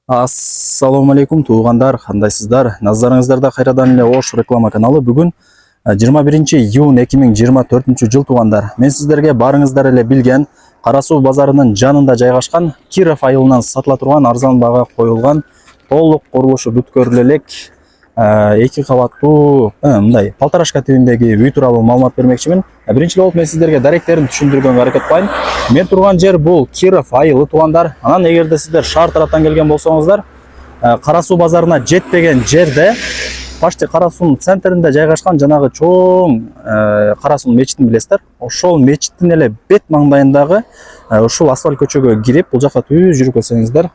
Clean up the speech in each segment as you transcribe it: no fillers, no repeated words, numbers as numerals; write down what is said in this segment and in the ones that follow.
Ассаламу алейкум туугандар, кандайсыздар? Назарыңыздарда кайрадан эле Ош реклама каналы. Бүгүн 21-июнь 2024 жыл туугандар. Мен сиздерге барыңыздар эле билген Кара Суу базарынын жанында жайгашкан Киров айылынан сатыла турган арзан бага коюлган толук курулушу бүткөрүлө элек 2 кабаттуу мындай Полторашка тибиндеги үй тууралуу маалымат бермекчимин. Биринчи болуп мен сиздерге даректерин түшүндүргөнгө аракет кылайын. Мен турган жер бул Киров айылы туугандар. Анан эгерде сиздер шаар тараптан келген болсоңуздар, Кара Суу базарына жетпеген жерде, почти Кара Суунун центринде жайгашкан жанагы чоң Кара Суунун мечитин билесиздер. Ошол мечиттин эле бет маңдайындагы ушул асфальт көчөгө кирип, бул жакка түз жүрүп келсеңиздер,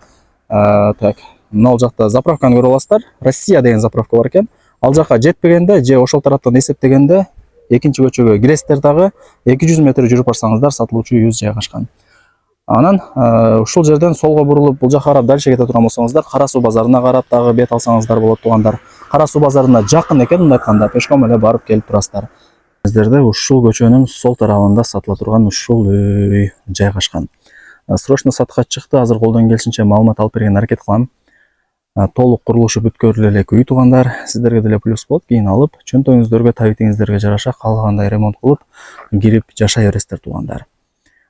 мына жакта заправканы көрүп аласыздар. Россия деген заправка бар экен. Ал жакка жетпегенде же ошол тараптан эсептегенде экинчи көчөгө киресиздер, дагы 200 метр жүрүп барсаңыздар сатылуучу үйүбүз жайгашкан. Анан ушул жерден солго бурулуп бул жакка карап дальше кете турган болсоңуздар, Кара Суу базарына карап дагы бет алсаңыздар болот туугандар. Кара Суу базарына жакын экен, мындай айтканда пешком эле барып келип турасыздар. Сиздерде ушул көчөнүн сол тарабында сатыла турган ушул үй жайгашкан. Срочно сатка чыкты. Азыр колдон келишинче маалымат алып берген аракет кылам. Толук курулушу бүткөрүлө элек үй туугандар. Сиздерге деле плюс болот. Кийин алып, чөнтөгүңүздөргө, табитиңиздерге жараша каалагандай ремонт кылып, кирип жашай бересиздер туугандар.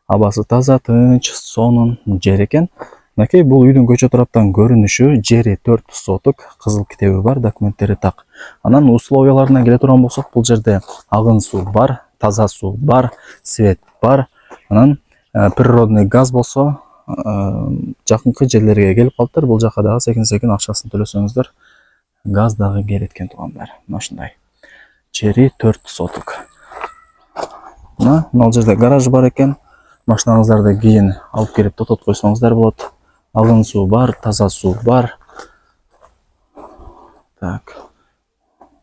Абасы таза, тынч, сонун жер экен. Мынакей бул үйдүн көчө тараптан көрүнүшү, жери 4 соток, кызыл китеби бар, документтери так. Анан условияларына келе турган болсок, бул жерде агын суу бар, таза суу бар, свет бар. Анан природный газ болсо жакынкы жерлерге келип калыптыр. Бул жака дагы секин акчасын төлөсөңүздөр газ дагы келет экен туугандар. Мына ушундай. Жери 4 соток. Мына жерде гараж бар экен. Машиналарыңыздарды кийин алып келип тототуп койсоңуздар болот. Агын суу бар, таза суу бар. Так.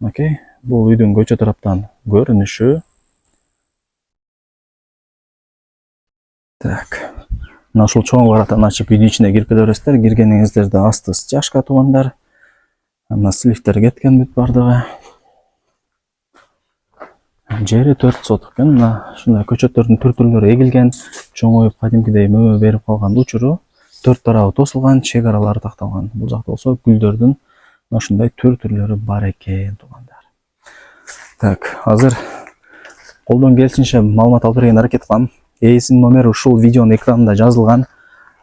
Окей. Бул үйдүн көчө тараптан көрүнүшү. Так. Мына ушул чоң бараттан ачып үйдүн ичине кирип кете бересиздер. Киргениңиздерде асты стяжка туугандар. Мына слифтер кеткен бүт бардыгы. Жери 4 соток экен. Мына ушундай көчөттөрдүн түр-түрлөрү эгилген, чоңоюп кадимкидей мөө берип калган учуру, төрт тарабы тосулган, чек аралары такталган. Бул жакта болсо гүлдөрдүн мына ушундай түр-түрлөрү бар экен туугандар. Так, азыр колдон келишинче маалымат алып берген аракет кылам. Ээсинин номери ушул видеонун экранында жазылган.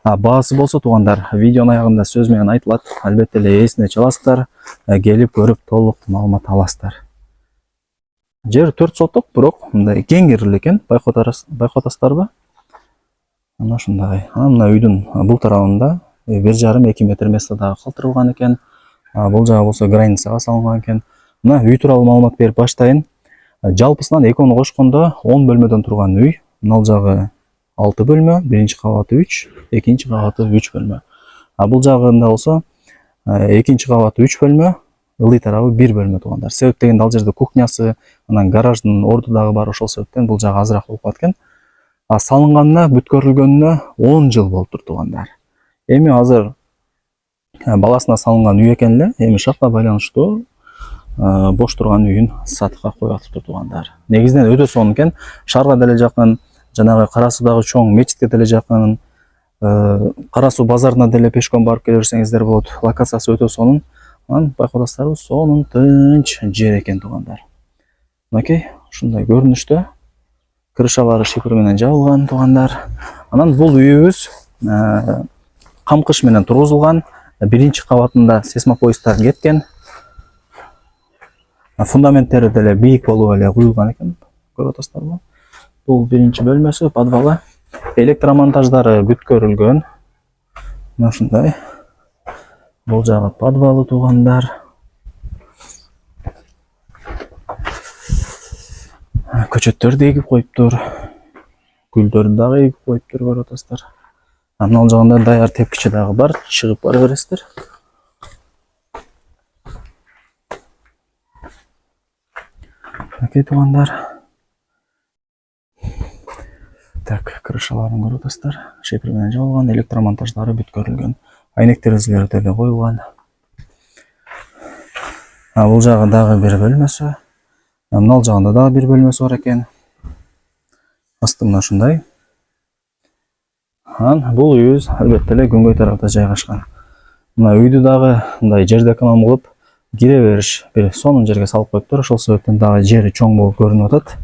Баасы болсо туугандар, видеонун аягында сөз менен айтылат. Албетте эле ээсине чаласыздар, келип көрүп толук маалымат аласыздар. Жер 4 соток, бирок мындай кеңирлүү экен, байкотасыздарбы? Мына ушундай. Мына үйдүн бул тарабында 1,5-2 метр место дагы калтырылган экен. Бул жагы болсо границага салынган экен. Мына үй тууралуу маалымат берип баштайын. Жалпысынан экөөнү кошкондо 10 бөлмөдөн турган үй. Мына жагы 6 бөлмө, биринчи кабаты 3, экинчи кабаты 3 бөлмө. Бул жагында болсо экинчи кабаты 3 бөлмө, ылдый тарабы 1 бөлмө туугандар. Себеп дегенде ал жерде кухнясы, анан гараждын орду дагы бар, ошол себептен бул жагы азыраак болуп калат экен. Салынганына, бүткөрүлгөнүнө 10 жыл болуптур туугандар. Эми азыр баласына салынган үй экен эле, эми шартка байланыштуу бош турган үйүн сатыкка коюп атыптыр туугандар. Негизинен өтө сонун экен, шаарга деле жакын, жанагы Кара Суудагы чоң мечитке деле жакын, Кара Суу базарына деле пешком барып келе берсеңиздер болот. Локациясы өтө сонун. Анан байкотасыздарбы, сонун тынч жер экен туугандар. Мынакей ушундай көрүнүштө. Крышалары шифер менен жабылган туугандар. Анан бул үйүбүз камкыш менен тургузулган. Биринчи кабатында сейсмопоездар кеткен. Фундаменттери деле бийик болуп эле куюлган экен. Көрүп атасыздарбы? Бул биринчи бөлмөсү, подвалы. Электромонтаждары бүткөрүлгөн. Мына ушундай. Бул жагы подвалы туугандар. Көчөттөр да эгип коюптур. Гүлдөрдү дагы эгип коюптур, көрүп атасыздар. Мына жагында даяр тепкичи дагы бар, чыгып бара бересиздер. Окей туугандар. Так, крышаларын көрүп атасыздар. Шифер менен жабылган, электромонтаждары бүткөрүлгөн. Айнек терезелери деле коюлган. Бул жагы дагы бир бөлмөсү. Мына жагында дагы бир бөлмөсү бар экен. Асты мына ушундай. Бул үйүбүз албетте эле күнгөй тарапта жайгашкан. Мына үйдү дагы мындай жерди эконом кылып кире бериш бир сонун жерге салып коюптур. Ошол себептен дагы жери чоң болуп көрүнүп атат.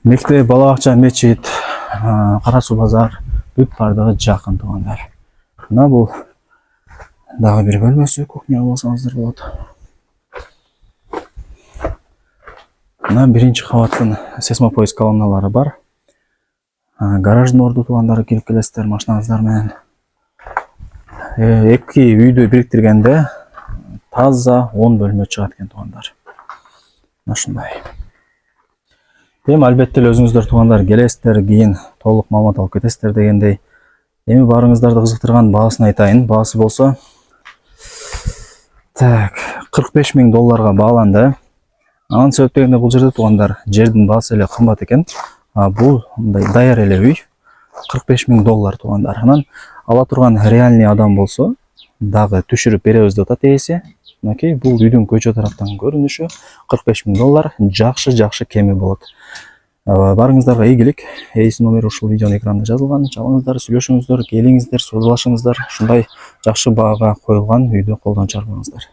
Мектеп, бала бакча, мечит, Кара Суу базар бүт бардыгы жакын туугандар. Мына бул дагы бир бөлмөсү, кухня болсоңуздар болот. Мына биринчи кабаттын сейсмопоиск колонналары бар. Гараждын орду туугандары кирип келесиздер машинаңыздар менен. Эки үйдү бириктиргенде таза 10 бөлмө чыгат экен туугандар. Мына ушундай. Эми албетте эле өзүңүздөр туугандар келесиздер, кийин толук маалымат алып кетесиздер дегендей. Эми баарыңыздарды кызыктырган баасын айтайын. Баасы болсо $45,000 бааланды. Анын себеп дегенде бул жерде туугандар жердин баасы эле кымбат экен. Бул мындай даяр эле үй $45,000 туугандар. Анан ала турган реальный адам болсо дагы түшүрүп беребиз деп атат ээси. Мынакей бул үйдүн көчө тараптан көрүнүшү $45,000 жакшы кеми болот. Барыңыздарга ийгилик. Ээсинин номери ушул видеонун экранында жазылган. Чалыңыздар, сүйлөшүңүздөр, келиңиздер, саудалашыңыздар. Ушундай жакшы баага коюлган үйдү колдон чыгарбаңыздар.